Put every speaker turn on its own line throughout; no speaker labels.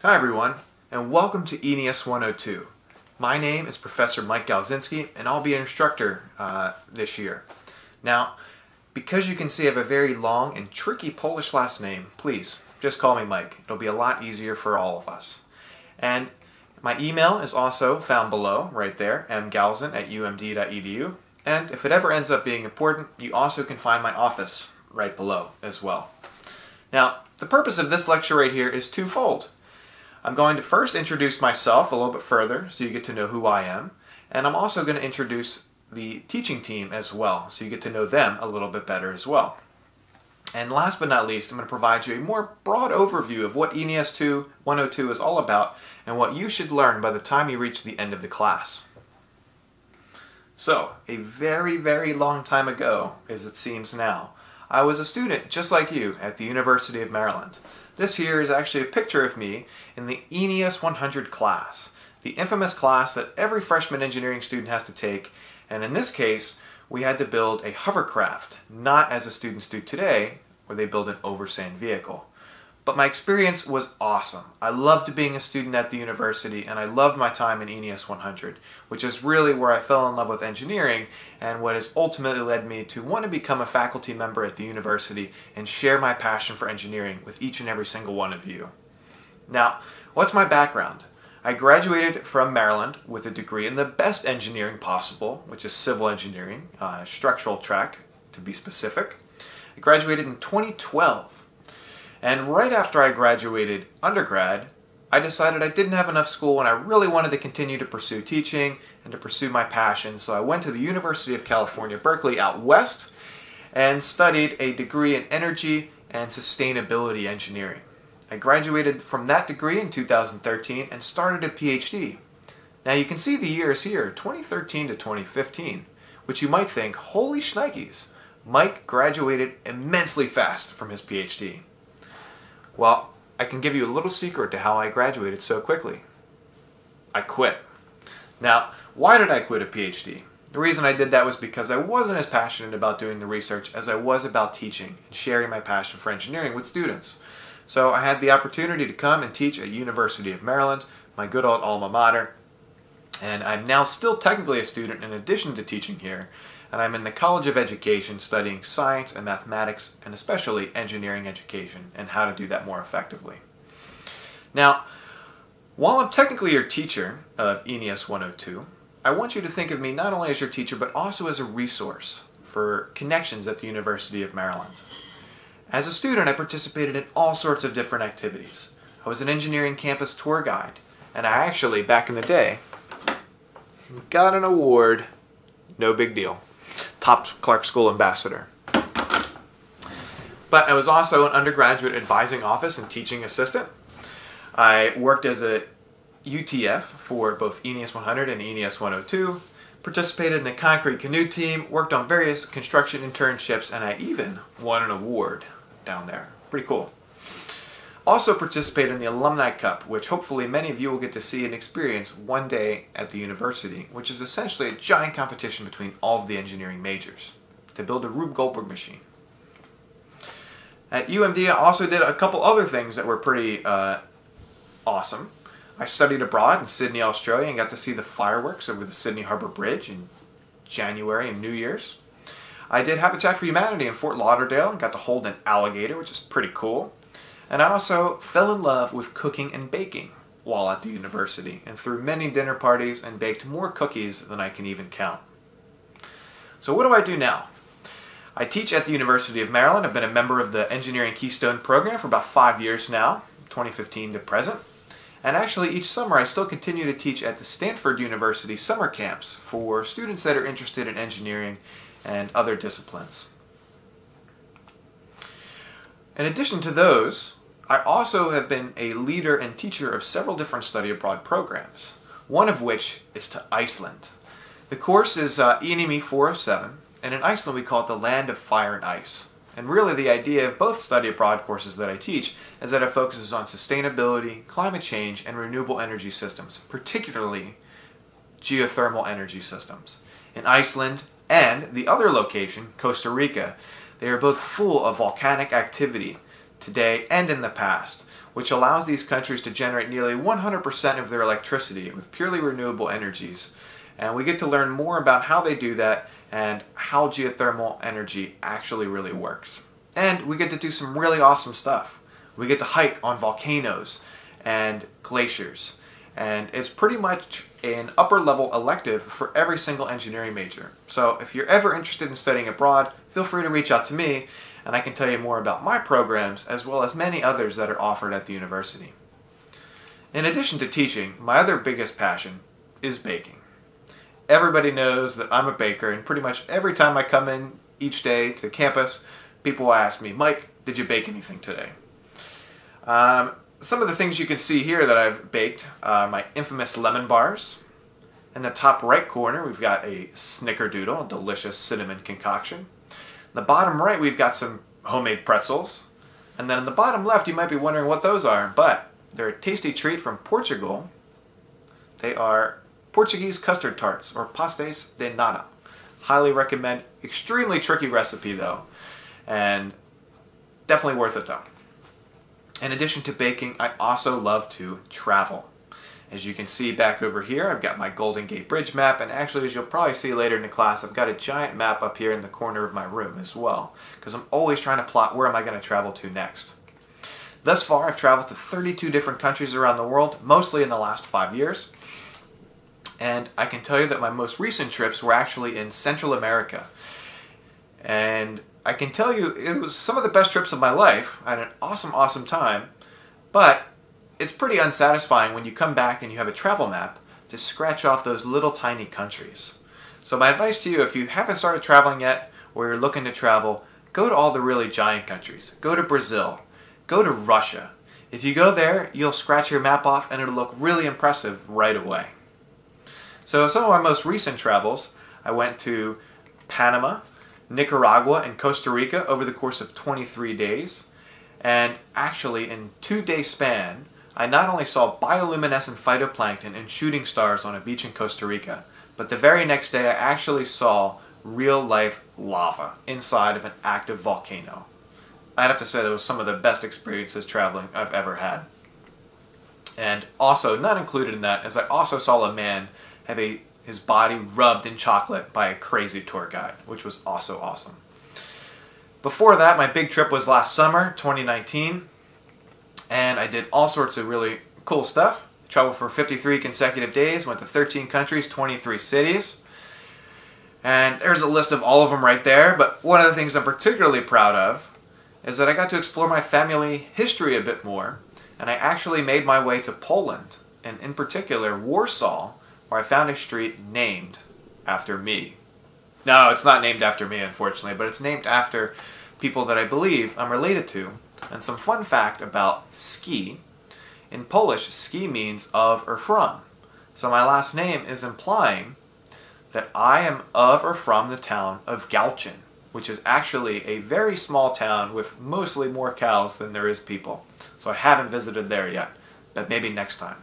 Hi everyone, and welcome to ENES 102. My name is Professor Mike Galzinski, and I'll be an instructor this year. Now, because you can see I have a very long and tricky Polish last name, please just call me Mike. It'll be a lot easier for all of us. And my email is also found below, right there, mgalzin@umd.edu. And if it ever ends up being important, you also can find my office right below as well. Now, the purpose of this lecture right here is twofold. I'm going to first introduce myself a little bit further so you get to know who I am, and I'm also going to introduce the teaching team as well so you get to know them a little bit better as well. And last but not least, I'm going to provide you a more broad overview of what ENES 102 is all about and what you should learn by the time you reach the end of the class. So, a very, very long time ago, as it seems now, I was a student just like you at the University of Maryland. This here is actually a picture of me in the ENES 100 class, the infamous class that every freshman engineering student has to take, and in this case, we had to build a hovercraft, not as the students do today, where they build an oversand vehicle. But my experience was awesome. I loved being a student at the university, and I loved my time in ENES 100, which is really where I fell in love with engineering and what has ultimately led me to want to become a faculty member at the university and share my passion for engineering with each and every single one of you. Now, what's my background? I graduated from Maryland with a degree in the best engineering possible, which is civil engineering, structural track to be specific. I graduated in 2012. And right after I graduated undergrad, I decided I didn't have enough school and I really wanted to continue to pursue teaching and to pursue my passion. So I went to the University of California, Berkeley out west and studied a degree in energy and sustainability engineering. I graduated from that degree in 2013 and started a PhD. Now you can see the years here, 2013 to 2015, which you might think, holy shnikes, Mike graduated immensely fast from his PhD. Well, I can give you a little secret to how I graduated so quickly. I quit. Now, why did I quit a PhD? The reason I did that was because I wasn't as passionate about doing the research as I was about teaching and sharing my passion for engineering with students. So I had the opportunity to come and teach at University of Maryland, my good old alma mater, and I'm now still technically a student in addition to teaching here, and I'm in the College of Education studying science and mathematics and especially engineering education and how to do that more effectively. Now, while I'm technically your teacher of ENES 102, I want you to think of me not only as your teacher but also as a resource for connections at the University of Maryland. As a student, I participated in all sorts of different activities. I was an engineering campus tour guide, and I actually, back in the day, got an award, no big deal. Top Clark School ambassador. But I was also an undergraduate advising office and teaching assistant. I worked as a UTF for both ENES 100 and ENES 102, participated in the concrete canoe team, worked on various construction internships, and I even won an award down there. Pretty cool. Also participated in the Alumni Cup, which hopefully many of you will get to see and experience one day at the university, which is essentially a giant competition between all of the engineering majors to build a Rube Goldberg machine. At UMD, I also did a couple other things that were pretty awesome. I studied abroad in Sydney, Australia, and got to see the fireworks over the Sydney Harbour Bridge in January and New Year's. I did Habitat for Humanity in Fort Lauderdale and got to hold an alligator, which is pretty cool. And I also fell in love with cooking and baking while at the university and threw many dinner parties and baked more cookies than I can even count. So what do I do now? I teach at the University of Maryland. I've been a member of the Engineering Keystone program for about 5 years now, 2015 to present. And actually each summer I still continue to teach at the Stanford University summer camps for students that are interested in engineering and other disciplines. In addition to those, I also have been a leader and teacher of several different study abroad programs, one of which is to Iceland. The course is ENEME 407, and in Iceland we call it the Land of Fire and Ice. And really the idea of both study abroad courses that I teach is that it focuses on sustainability, climate change, and renewable energy systems, particularly geothermal energy systems. In Iceland and the other location, Costa Rica, they are both full of volcanic activity today and in the past, which allows these countries to generate nearly 100% of their electricity with purely renewable energies. And we get to learn more about how they do that and how geothermal energy actually really works. And we get to do some really awesome stuff. We get to hike on volcanoes and glaciers. And it's pretty much an upper level elective for every single engineering major. So if you're ever interested in studying abroad, feel free to reach out to me and I can tell you more about my programs as well as many others that are offered at the university. In addition to teaching, my other biggest passion is baking. Everybody knows that I'm a baker, and pretty much every time I come in each day to campus, people will ask me, Mike, did you bake anything today? Some of the things you can see here that I've baked are my infamous lemon bars. In the top right corner, we've got a snickerdoodle, a delicious cinnamon concoction. In the bottom right, we've got some homemade pretzels. And then in the bottom left, you might be wondering what those are, but they're a tasty treat from Portugal. They are Portuguese custard tarts, or pastéis de nata. Highly recommend. Extremely tricky recipe though, and definitely worth it though. In addition to baking, I also love to travel. As you can see back over here, I've got my Golden Gate Bridge map, and actually, as you'll probably see later in the class, I've got a giant map up here in the corner of my room as well, because I'm always trying to plot where am I going to travel to next. Thus far, I've traveled to 32 different countries around the world, mostly in the last 5 years. And I can tell you that my most recent trips were actually in Central America. And I can tell you it was some of the best trips of my life. I had an awesome, awesome time. But it's pretty unsatisfying when you come back and you have a travel map to scratch off those little tiny countries. So my advice to you, if you haven't started traveling yet, or you're looking to travel, go to all the really giant countries. Go to Brazil. Go to Russia. If you go there, you'll scratch your map off and it'll look really impressive right away. So some of my most recent travels, I went to Panama, Nicaragua, and Costa Rica over the course of 23 days. And actually, in a 2-day span, I not only saw bioluminescent phytoplankton and shooting stars on a beach in Costa Rica, but the very next day I actually saw real-life lava inside of an active volcano. I'd have to say that was some of the best experiences traveling I've ever had. And also, not included in that, is I also saw a man have his body rubbed in chocolate by a crazy tour guide, which was also awesome. Before that, my big trip was last summer, 2019, and I did all sorts of really cool stuff. Traveled for 53 consecutive days, went to 13 countries, 23 cities, and there's a list of all of them right there, but one of the things I'm particularly proud of is that I got to explore my family history a bit more, and I actually made my way to Poland, and in particular Warsaw, where I found a street named after me. No, it's not named after me, unfortunately, but it's named after people that I believe I'm related to. And some fun fact about ski. In Polish, ski means of or from. So my last name is implying that I am of or from the town of Galchen, which is actually a very small town with mostly more cows than there is people. So I haven't visited there yet, but maybe next time.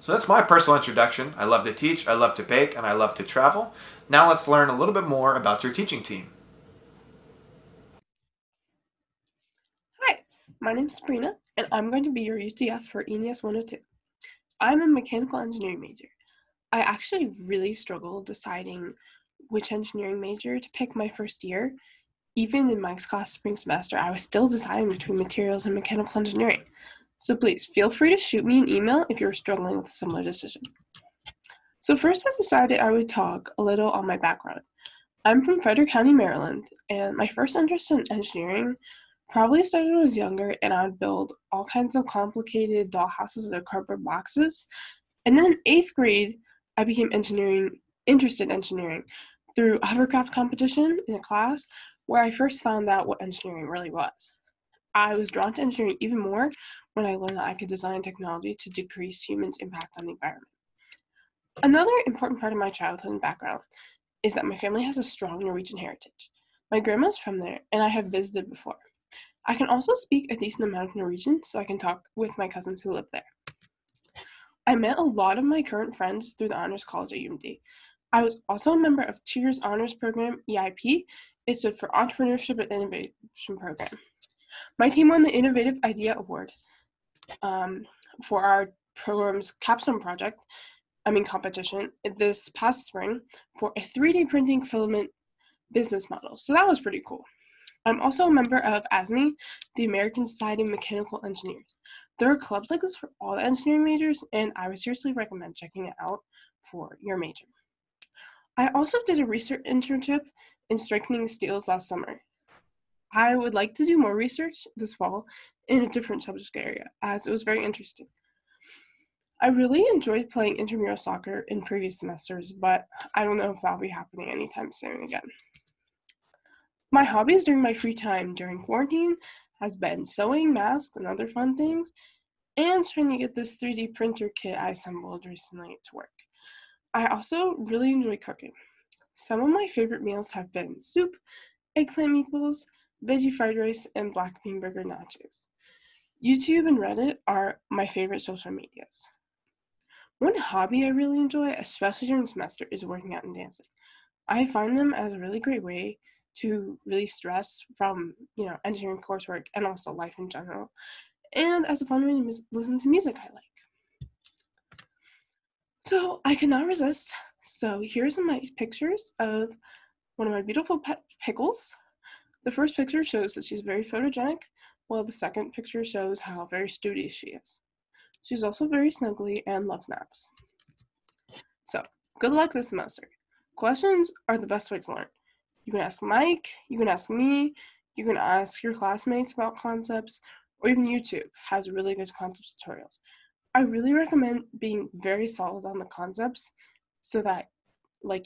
So that's my personal introduction. I love to teach, I love to bake, and I love to travel. Now let's learn a little bit more about your teaching team.
Hi, my name is Karina, and I'm going to be your UTF for ENES 102. I'm a mechanical engineering major. I actually really struggled deciding which engineering major to pick my first year. Even in Mike's class spring semester, I was still deciding between materials and mechanical engineering. So please feel free to shoot me an email if you're struggling with a similar decision. So first I decided I would talk a little on my background. I'm from Frederick County, Maryland, and my first interest in engineering probably started when I was younger, and I would build all kinds of complicated dollhouses out of cardboard boxes. And then in 8th grade, I became interested in engineering through a hovercraft competition in a class where I first found out what engineering really was. I was drawn to engineering even more when I learned that I could design technology to decrease humans' impact on the environment. Another important part of my childhood and background is that my family has a strong Norwegian heritage. My grandma's from there, and I have visited before. I can also speak a decent amount of Norwegian, so I can talk with my cousins who live there. I met a lot of my current friends through the Honors College at UMD. I was also a member of Cheer's Honors Program, EIP. It stood for Entrepreneurship and Innovation Program. My team won the Innovative Idea Award. for our program's capstone competition this past spring for a 3D printing filament business model. So that was pretty cool. I'm also a member of ASME, the American Society of Mechanical Engineers. There are clubs like this for all the engineering majors, and I would seriously recommend checking it out for your major. I also did a research internship in strengthening steels last summer. I would like to do more research this fall in a different subject area, as it was very interesting. I really enjoyed playing intramural soccer in previous semesters, but I don't know if that'll be happening anytime soon again. My hobbies during my free time during quarantine has been sewing masks and other fun things, and trying to get this 3D printer kit I assembled recently to work. I also really enjoy cooking. Some of my favorite meals have been soup, eggplant meatballs, veggie fried rice, and black bean burger nachos. YouTube and Reddit are my favorite social medias. One hobby I really enjoy, especially during semester, is working out and dancing. I find them as a really great way to release stress from, engineering coursework and also life in general, and as a fun way to listen to music I like. So I could not resist. So here's my pictures of one of my beautiful pet pickles. The first picture shows that she's very photogenic, while the second picture shows how very studious she is. She's also very snuggly and loves naps. So, good luck this semester. Questions are the best way to learn. You can ask Mike, you can ask me, you can ask your classmates about concepts, or even YouTube has really good concept tutorials. I really recommend being very solid on the concepts so that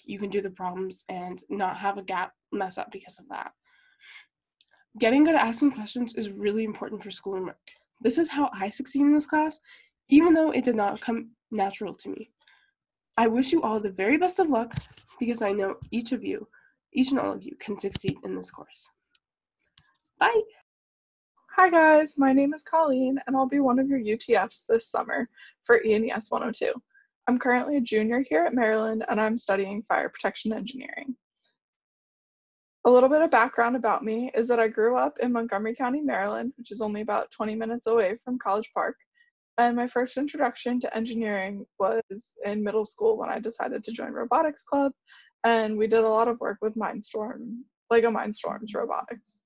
you can do the problems and not have a gap mess up because of that. Getting good at asking questions is really important for school and work. This is how I succeed in this class, even though it did not come natural to me. I wish you all the very best of luck because I know each and all of you can succeed in this course. Bye!
Hi guys, my name is Colleen and I'll be one of your UTFs this summer for ENES 102. I'm currently a junior here at Maryland and I'm studying fire protection engineering. A little bit of background about me is that I grew up in Montgomery County, Maryland, which is only about 20 minutes away from College Park. And my first introduction to engineering was in middle school when I decided to join robotics club. And we did a lot of work with Lego Mindstorms robotics.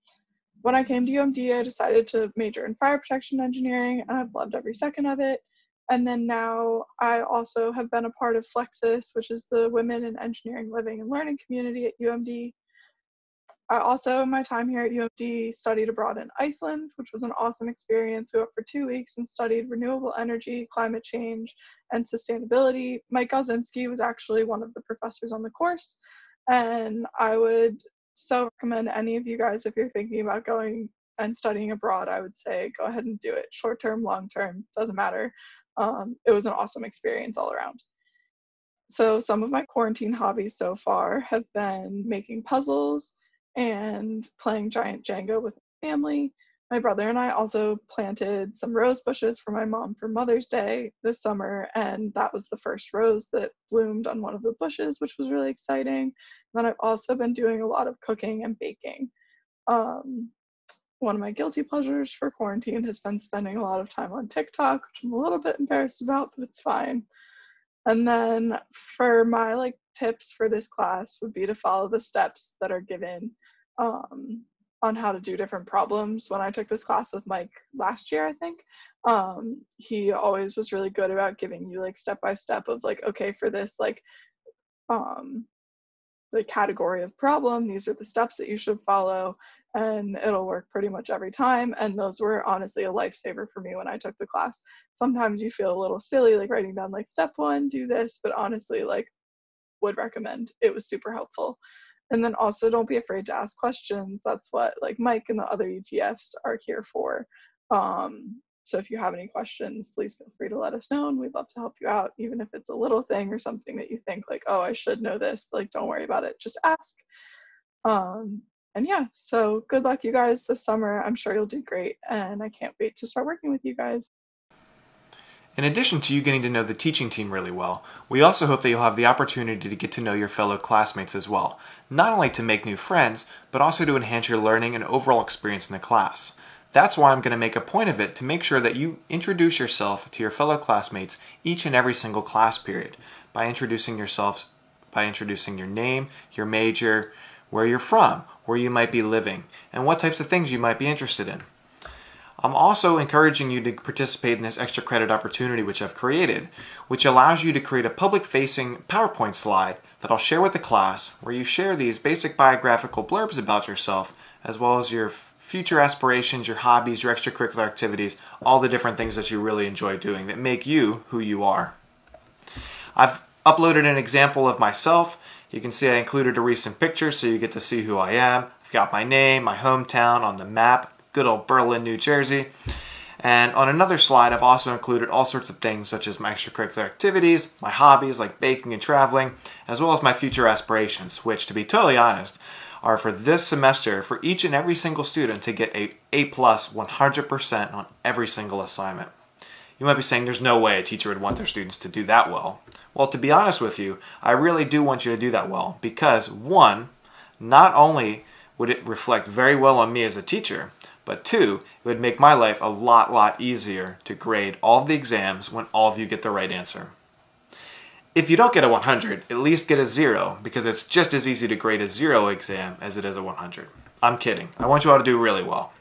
When I came to UMD, I decided to major in fire protection engineering, and I've loved every second of it. And then now I also have been a part of Flexus, which is the Women in Engineering Living and Learning community at UMD. I also, in my time here at UMD, studied abroad in Iceland, which was an awesome experience. We went for 2 weeks and studied renewable energy, climate change, and sustainability. Mike Galzinski was actually one of the professors on the course, and I would so recommend any of you guys, if you're thinking about going and studying abroad, I would say go ahead and do it. Short term, long term, doesn't matter. It was an awesome experience all around. So some of my quarantine hobbies so far have been making puzzles and playing giant Jenga with my family. My brother and I also planted some rose bushes for my mom for Mother's Day this summer, and that was the first rose that bloomed on one of the bushes, which was really exciting. And then I've also been doing a lot of cooking and baking. One of my guilty pleasures for quarantine has been spending a lot of time on TikTok, which I'm a little bit embarrassed about, but it's fine. And then for my tips for this class would be to follow the steps that are given on how to do different problems. When I took this class with Mike last year, I think, he always was really good about giving you step by step of okay, for this the category of problem, these are the steps that you should follow, and it'll work pretty much every time. And those were honestly a lifesaver for me when I took the class. Sometimes you feel a little silly writing down step one, do this, but honestly would recommend. It was super helpful. And then also don't be afraid to ask questions. That's what Mike and the other UTFs are here for. So if you have any questions, please feel free to let us know, and we'd love to help you out, even if it's a little thing or something that you think oh, I should know this, but don't worry about it, just ask. And yeah, so good luck you guys this summer. I'm sure you'll do great, and I can't wait to start working with you guys.
In addition to you getting to know the teaching team really well, we also hope that you'll have the opportunity to get to know your fellow classmates as well, not only to make new friends, but also to enhance your learning and overall experience in the class. That's why I'm going to make a point of it to make sure that you introduce yourself to your fellow classmates each and every single class period by introducing your name, your major, where you're from, where you might be living, and what types of things you might be interested in. I'm also encouraging you to participate in this extra credit opportunity which I've created, which allows you to create a public-facing PowerPoint slide that I'll share with the class where you share these basic biographical blurbs about yourself, as well as your future aspirations, your hobbies, your extracurricular activities, all the different things that you really enjoy doing that make you who you are. I've uploaded an example of myself. You can see I included a recent picture so you get to see who I am. I've got my name, my hometown on the map, good old Berlin, New Jersey. And on another slide, I've also included all sorts of things such as my extracurricular activities, my hobbies like baking and traveling, as well as my future aspirations, which, to be totally honest, are for this semester for each and every single student to get a A+ 100% on every single assignment. You might be saying there's no way a teacher would want their students to do that well. Well, to be honest with you, I really do want you to do that well because, one, not only would it reflect very well on me as a teacher, but two, it would make my life a lot easier to grade all of the exams when all of you get the right answer. If you don't get a 100, at least get a 0 because it's just as easy to grade a 0 exam as it is a 100. I'm kidding. I want you all to do really well.